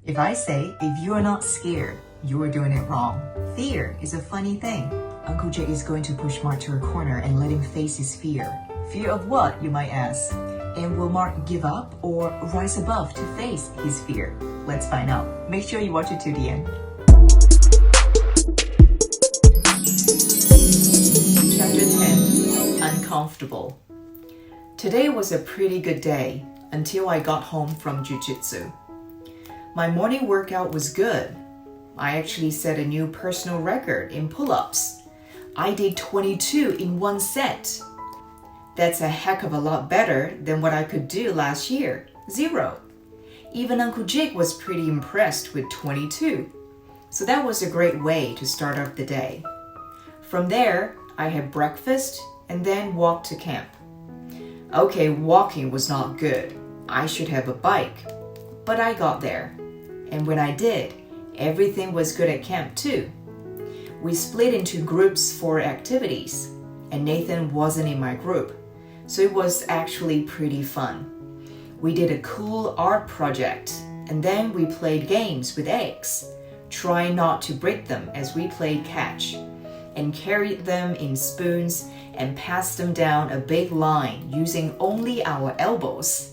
If I say, if you are not scared, you are doing it wrong. Fear is a funny thing. Uncle Jake is going to push Marc to a corner and let him face his fear. Fear of what, you might ask? And will Marc give up or rise above to face his fear? Let's find out. Make sure you watch it to the end. Chapter 10. Uncomfortable. Today was a pretty good day until I got home from jujitsu. My morning workout was good. I actually set a new personal record in pull-ups. I did 22 in one set. That's a heck of a lot better than what I could do last year, 0. Even Uncle Jake was pretty impressed with 22. So that was a great way to start off the day. From there, I had breakfast and then walked to camp. Okay, walking was not good. I should have a bike. But I got there. And when I did, everything was good at camp too. We split into groups for activities, and Nathan wasn't in my group, so it was actually pretty fun. We did a cool art project, and then we played games with eggs, trying not to break them as we played catch, and carried them in spoons and passed them down a big line using only our elbows.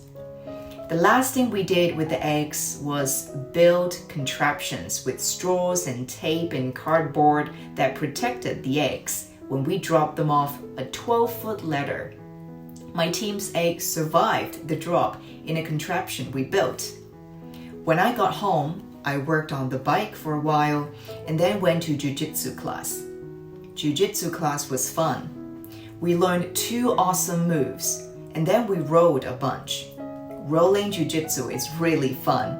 The last thing we did with the eggs was build contraptions with straws and tape and cardboard that protected the eggs when we dropped them off a 12-foot ladder. My team's eggs survived the drop in a contraption we built. When I got home, I worked on the bike for a while and then went to jiu-jitsu class. Jiu-jitsu class was fun. We learned 2 awesome moves and then we rode a bunch. Rolling jiu-jitsu is really fun.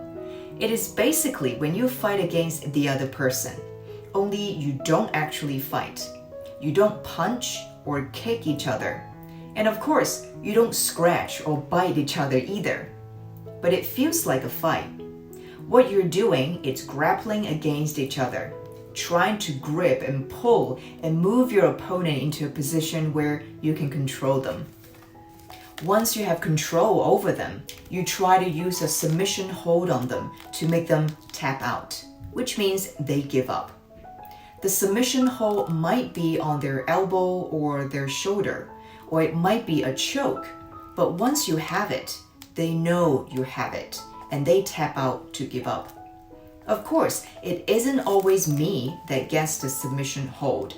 It is basically when you fight against the other person, only you don't actually fight. You don't punch or kick each other. And of course, you don't scratch or bite each other either. But it feels like a fight. What you're doing is grappling against each other, trying to grip and pull and move your opponent into a position where you can control them. Once you have control over them, you try to use a submission hold on them to make them tap out, which means they give up. The submission hold might be on their elbow or their shoulder, or it might be a choke, but once you have it, they know you have it, and they tap out to give up. Of course, it isn't always me that gets the submission hold.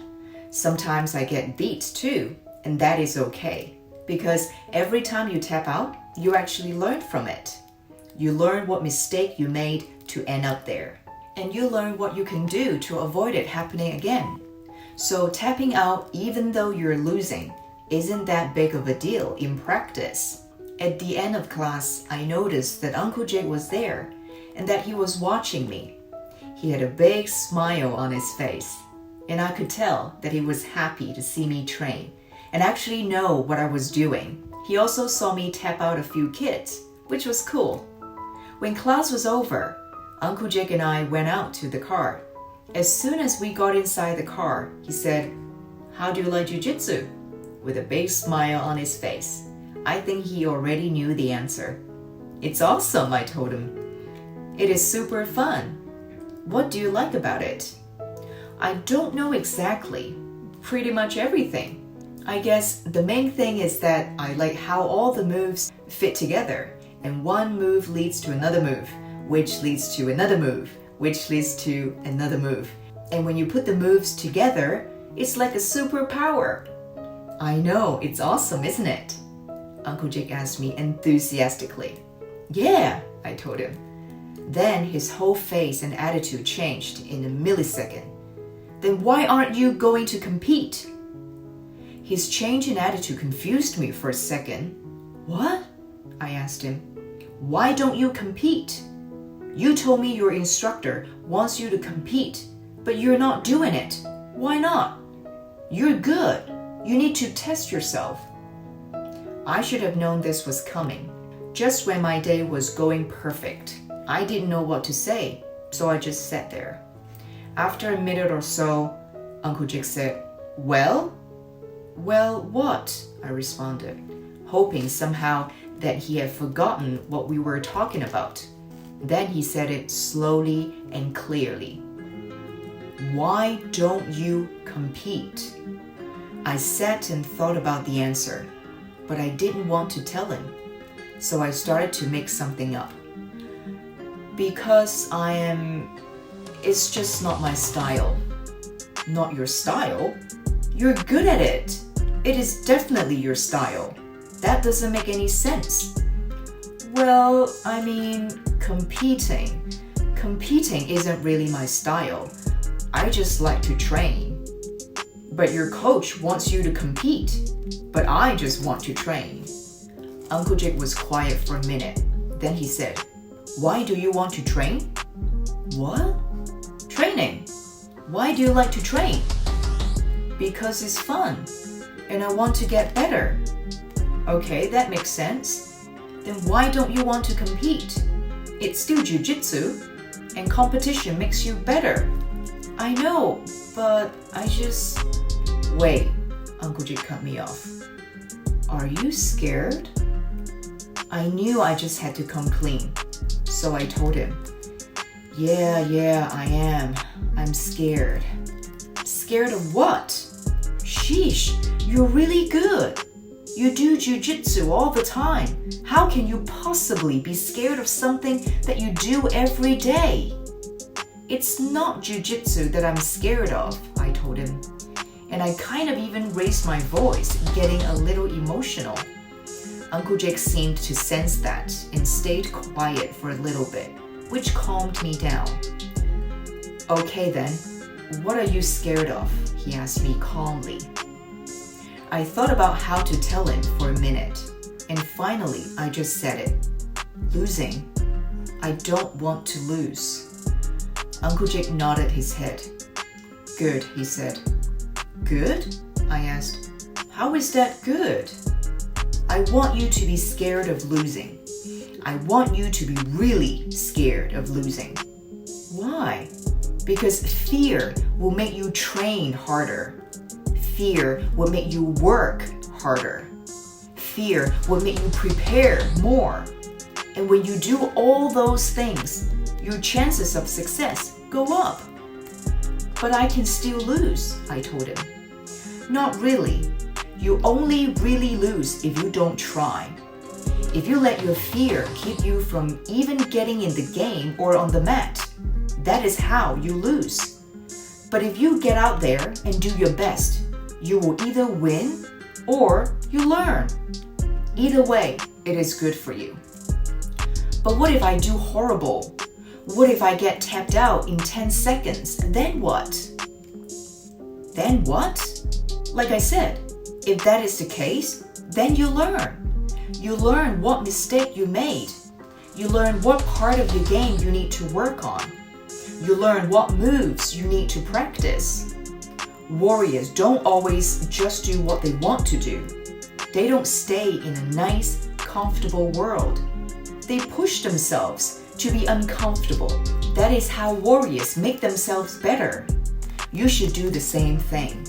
Sometimes I get beat too, and that is okay. Because every time you tap out, you actually learn from it. You learn what mistake you made to end up there. And you learn what you can do to avoid it happening again. So tapping out even though you're losing isn't that big of a deal in practice. At the end of class, I noticed that Uncle Jake was there and that he was watching me. He had a big smile on his face, and I could tell that he was happy to see me train and actually know what I was doing. He also saw me tap out a few kids, which was cool. When class was over, Uncle Jake and I went out to the car. As soon as we got inside the car, he said, "How do you like jiu-jitsu?" with a big smile on his face. I think he already knew the answer. "It's awesome," I told him. "It is super fun." "What do you like about it?" "I don't know exactly. Pretty much everything. I guess the main thing is that I like how all the moves fit together, and one move leads to another move, which leads to another move, which leads to another move. And when you put the moves together, it's like a superpower." "I know, it's awesome, isn't it?" Uncle Jake asked me enthusiastically. "Yeah," I told him. Then his whole face and attitude changed in a millisecond. "Then why aren't you going to compete?" His change in attitude confused me for a second. "What?" I asked him. "Why don't you compete? You told me your instructor wants you to compete, but you're not doing it. Why not? You're good. You need to test yourself." I should have known this was coming. Just when my day was going perfect, I didn't know what to say, so I just sat there. After a minute or so, Uncle Jake said, "Well?" "Well, what?" I responded, hoping somehow that he had forgotten what we were talking about. Then he said it slowly and clearly. Why don't you compete? I sat and thought about the answer, but I didn't want to tell him, so I started to make something up. Because it's just not my style. Not your style? You're good at it. It is definitely your style. That doesn't make any sense. Well, competing. Competing isn't really my style. I just like to train. But your coach wants you to compete, but I just want to train. Uncle Jake was quiet for a minute. Then he said, Why do you want to train? What? Training. Why do you like to train? Because it's fun, and I want to get better. Okay, that makes sense. Then why don't you want to compete? It's still jiu-jitsu, and competition makes you better. I know, but Wait, Uncle Jake cut me off. Are you scared? I knew I just had to come clean, so I told him, Yeah, I am. I'm scared. Scared of what? Sheesh, you're really good. You do jiu-jitsu all the time. How can you possibly be scared of something that you do every day? It's not jiu-jitsu that I'm scared of, I told him. And I kind of even raised my voice, getting a little emotional. Uncle Jake seemed to sense that and stayed quiet for a little bit, which calmed me down. Okay then, what are you scared of? He asked me calmly. I thought about how to tell him for a minute, and finally I just said it. Losing. I don't want to lose. Uncle Jake nodded his head. Good, he said. Good? I asked. How is that good? I want you to be scared of losing. I want you to be really scared of losing. Why? Because fear will make you train harder. Fear will make you work harder. Fear will make you prepare more. And when you do all those things, your chances of success go up. But I can still lose, I told him. Not really. You only really lose if you don't try. If you let your fear keep you from even getting in the game or on the mat, that is how you lose. But if you get out there and do your best, you will either win or you learn. Either way, it is good for you. But what if I do horrible? What if I get tapped out in 10 seconds? Then what? Then what? Like I said, if that is the case, then you learn. You learn what mistake you made. You learn what part of your game you need to work on. You learn what moves you need to practice. Warriors don't always just do what they want to do. They don't stay in a nice, comfortable world. They push themselves to be uncomfortable. That is how warriors make themselves better. You should do the same thing.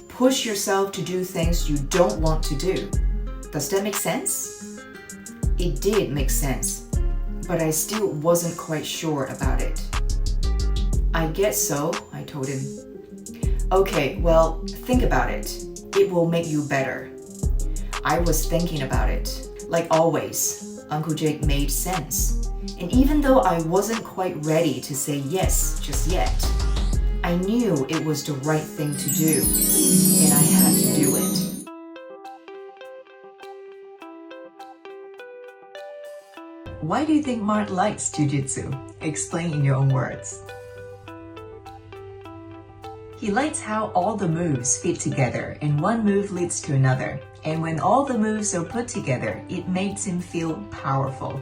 Push yourself to do things you don't want to do. Does that make sense? It did make sense, but I still wasn't quite sure about it. I guess so, I told him. Okay, well, think about it. It will make you better. I was thinking about it. Like always, Uncle Jake made sense. And even though I wasn't quite ready to say yes just yet, I knew it was the right thing to do, and I had to do it. Why do you think Marc likes jiu-jitsu? Explain in your own words. He likes how all the moves fit together and one move leads to another. And when all the moves are put together, it makes him feel powerful.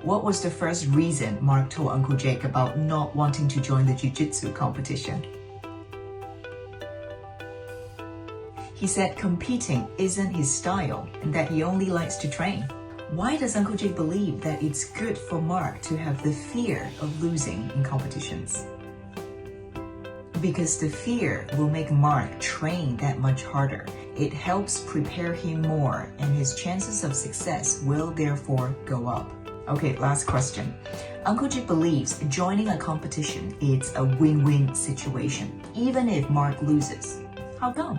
What was the first reason Marc told Uncle Jake about not wanting to join the jiu-jitsu competition? He said competing isn't his style and that he only likes to train. Why does Uncle Jake believe that it's good for Marc to have the fear of losing in competitions? Because the fear will make Marc train that much harder. It helps prepare him more and his chances of success will therefore go up. Okay, last question. Uncle Jip believes joining a competition is a win-win situation, even if Mark loses. How come?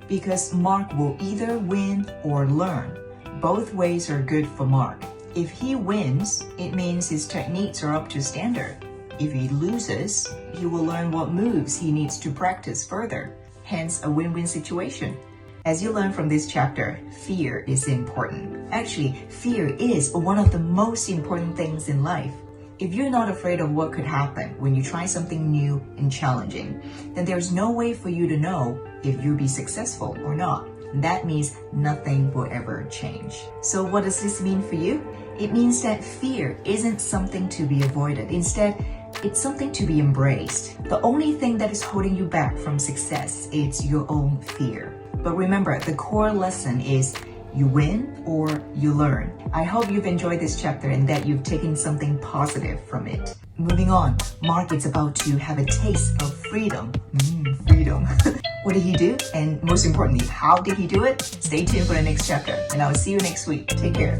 Because Mark will either win or learn. Both ways are good for Mark. If he wins, it means his techniques are up to standard. If he loses, he will learn what moves he needs to practice further. Hence, a win-win situation. As you learn from this chapter, fear is important. Actually, fear is one of the most important things in life. If you're not afraid of what could happen when you try something new and challenging, then there's no way for you to know if you'll be successful or not. That means nothing will ever change. So what does this mean for you? It means that fear isn't something to be avoided. Instead, it's something to be embraced. The only thing that is holding you back from success is your own fear. But remember, the core lesson is you win or you learn. I hope you've enjoyed this chapter and that you've taken something positive from it. Moving on, Mark is about to have a taste of freedom. Freedom. What did he do? And most importantly, how did he do it? Stay tuned for the next chapter, and I'll see you next week. Take care.